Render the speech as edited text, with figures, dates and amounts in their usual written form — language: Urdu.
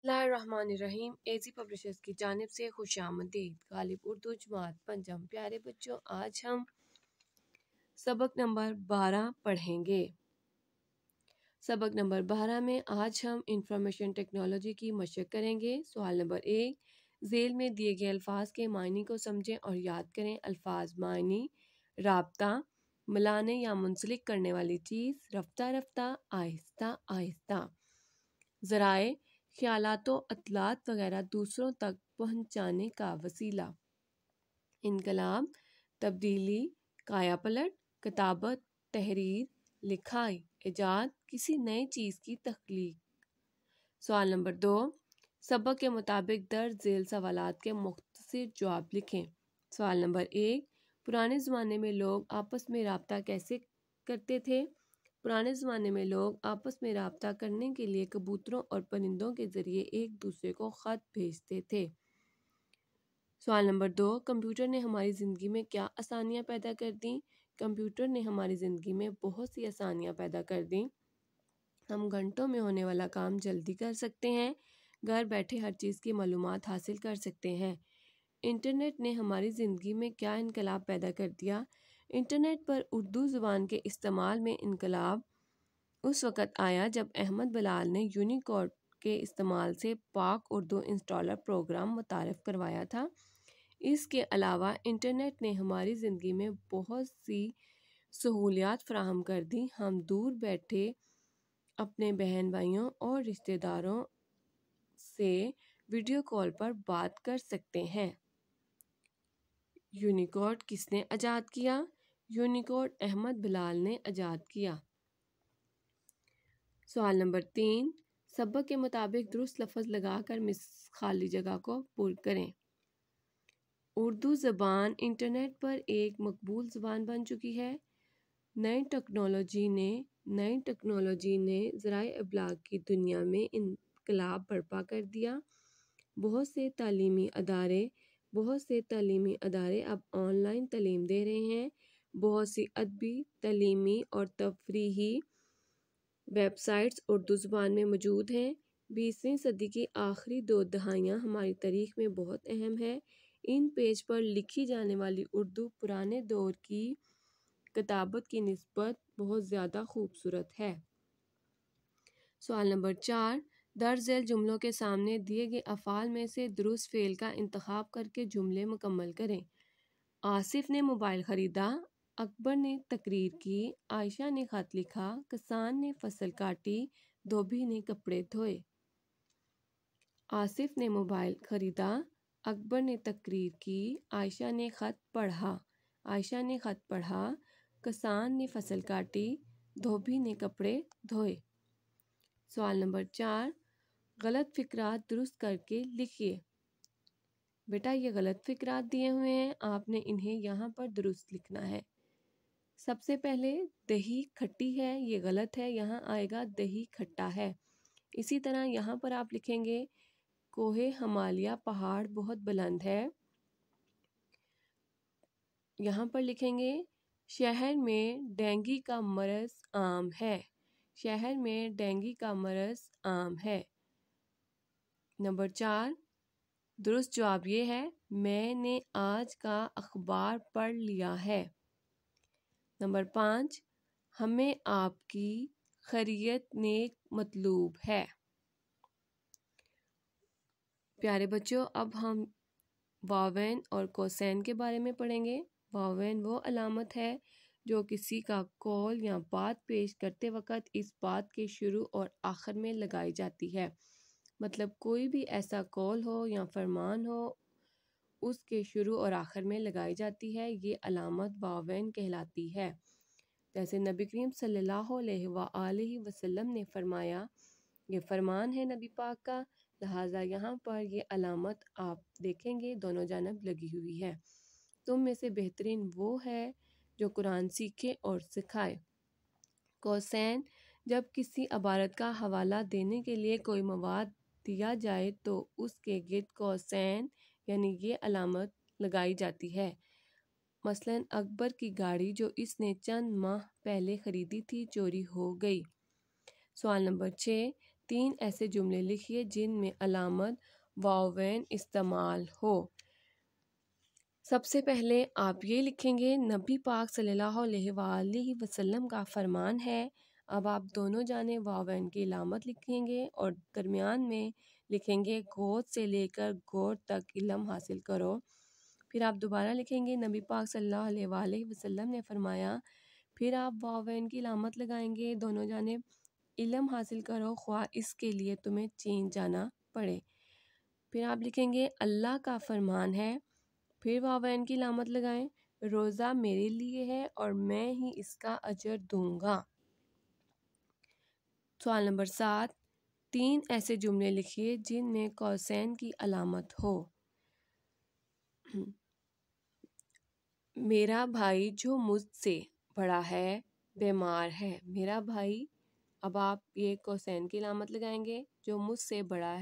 بسم اللہ الرحمن الرحیم۔ ایزی پبلشرز کی جانب سے خوش آمدید۔ غالب اردو جماعت پنجم۔ پیارے بچوں، آج ہم سبق نمبر 12 پڑھیں گے۔ سبق نمبر 12 میں آج ہم انفارمیشن ٹیکنالوجی کی مشق کریں گے۔ سوال نمبر 1، ذیل میں دیے گئے الفاظ کے معنی کو سمجھیں اور یاد کریں۔ الفاظ معنی: رابطہ، ملانے یا منسلک کرنے والی چیز، رفتہ رفتہ، آہستہ آہستہ۔ ذرائع: خیالات و اطلاعات وغیرہ دوسروں تک پہنچانے کا وسیلہ۔ انقلاب، تبدیلی، کایا پلٹ، کتابت، تحریر، لکھائی، ایجاد، کسی نئی چیز کی تخلیق۔ سوال نمبر 2، سبق کے مطابق درج ذیل سوالات کے مختصر جواب لکھیں۔ سوال نمبر 1، پرانے زمانے میں لوگ آپس میں رابطہ کیسے کرتے تھے؟ پرانے زمانے میں لوگ آپس میں رابطہ کرنے کے لیے کبوتروں اور پرندوں کے ذریعے ایک دوسرے کو خط بھیجتے تھے۔ سوال نمبر 2، کمپیوٹر نے ہماری زندگی میں کیا آسانیاں پیدا کر دیں؟ کمپیوٹر نے ہماری زندگی میں بہت سی آسانیاں پیدا کر دیں۔ ہم گھنٹوں میں ہونے والا کام جلدی کر سکتے ہیں، گھر بیٹھے ہر چیز کی معلومات حاصل کر سکتے ہیں۔ انٹرنیٹ نے ہماری زندگی میں کیا انقلاب پیدا کر دیا؟ انٹرنیٹ پر اردو زبان کے استعمال میں انقلاب اس وقت آیا جب احمد بلال نے یونیکوڈ کے استعمال سے پاک اردو انسٹالر پروگرام متعارف کروایا تھا۔ اس کے علاوہ انٹرنیٹ نے ہماری زندگی میں بہت سی سہولیات فراہم کر دیں۔ ہم دور بیٹھے اپنے بہن بھائیوں اور رشتہ داروں سے ویڈیو کال پر بات کر سکتے ہیں۔ یونیکوڈ کس نے ایجاد کیا؟ یونیکوڈ احمد بلال نے ایجاد کیا۔ سوال نمبر 3، سبق کے مطابق درست لفظ لگا کر خالی جگہ کو پر کریں۔ اردو زبان انٹرنیٹ پر ایک مقبول زبان بن چکی ہے۔ نئی ٹیکنالوجی نے ذرائع ابلاغ کی دنیا میں انقلاب برپا کر دیا۔ بہت سے تعلیمی ادارے اب آن لائن تعلیم دے رہے ہیں۔ بہت سی ادبی، تعلیمی اور تفریحی ویب سائٹس اردو زبان میں موجود ہیں۔ 20ویں صدی کی آخری 2 دہائیاں ہماری تاریخ میں بہت اہم ہے۔ ان پیج پر لکھی جانے والی اردو پرانے دور کی کتابت کی نسبت بہت زیادہ خوبصورت ہے۔ سوال نمبر 4، درج ذیل جملوں کے سامنے دیے گئے افعال میں سے درست فعل کا انتخاب کر کے جملے مکمل کریں۔ آصف نے موبائل خریدا، اکبر نے تقریر کی، عائشہ نے خط لکھا، کسان نے فصل کاٹی، دھوبی نے کپڑے دھوئے۔ آصف نے موبائل خریدا، اکبر نے تقریر کی، عائشہ نے خط پڑھا، کسان نے فصل کاٹی، دھوبی نے کپڑے دھوئے۔ سوال نمبر 4، غلط فقرات درست کر کے لکھیے۔ بیٹا یہ غلط فقرات دیے ہوئے ہیں، آپ نے انہیں یہاں پر درست لکھنا ہے۔ سب سے پہلے دہی کھٹی ہے، یہ غلط ہے، یہاں آئے گا دہی کھٹا ہے۔ اسی طرح یہاں پر آپ لکھیں گے کوہ ہمالیہ پہاڑ بہت بلند ہے، یہاں پر لکھیں گے شہر میں ڈینگی کا مرض عام ہے، شہر میں ڈینگی کا مرض عام ہے۔ نمبر 4، درست جواب یہ ہے میں نے آج کا اخبار پڑھ لیا ہے۔ نمبر 5، ہمیں آپ کی خیریت نیک مطلوب ہے۔ پیارے بچوں، اب ہم واوین اور کوسین کے بارے میں پڑھیں گے۔ واوین وہ علامت ہے جو کسی کا قول یا بات پیش کرتے وقت اس بات کے شروع اور آخر میں لگائی جاتی ہے۔ مطلب کوئی بھی ایسا قول ہو یا فرمان ہو، اس کے شروع اور آخر میں لگائی جاتی ہے، یہ علامت واوین کہلاتی ہے۔ جیسے نبی کریم صلی اللہ علیہ وآلہ وسلم نے فرمایا، یہ فرمان ہے نبی پاک کا، لہٰذا یہاں پر یہ علامت آپ دیکھیں گے دونوں جانب لگی ہوئی ہے۔ تم میں سے بہترین وہ ہے جو قرآن سیکھے اور سکھائے۔ کوسین، جب کسی عبارت کا حوالہ دینے کے لیے کوئی مواد دیا جائے تو اس کے گرد کوسین یعنی یہ علامت لگائی جاتی ہے۔ مثلاً اکبر کی گاڑی جو اس نے چند ماہ پہلے خریدی تھی چوری ہو گئی۔ سوال نمبر 6، 3 ایسے جملے لکھیے جن میں علامت واوین استعمال ہو۔ سب سے پہلے آپ یہ لکھیں گے نبی پاک صلی اللہ علیہ وآلہ وسلم کا فرمان ہے۔ اب آپ دونوں جانب واوین کی علامت لکھیں گے اور درمیان میں لکھیں گے گود سے لے کر گور تک علم حاصل کرو۔ پھر آپ دوبارہ لکھیں گے نبی پاک صلی اللہ علیہ وآلہ وسلم نے فرمایا۔ پھر آپ واوین کی علامت لگائیں گے دونوں جانب علم حاصل کرو خواہ اس کے لیے تمہیں چین جانا پڑے۔ پھر آپ لکھیں گے اللہ کا فرمان ہے۔ پھر واوین کی علامت لگائیں، روزہ میرے لیے ہے اور میں ہی اس کا اجر دوں گا۔ سوال نمبر 7، 3 ایسے جملے لکھیے جن میں قوسین کی علامت ہو۔ میرا بھائی جو مجھ سے بڑا ہے بیمار ہے۔ میرا بھائی، اب آپ یہ قوسین کی علامت لگائیں گے جو مجھ سے بڑا ہے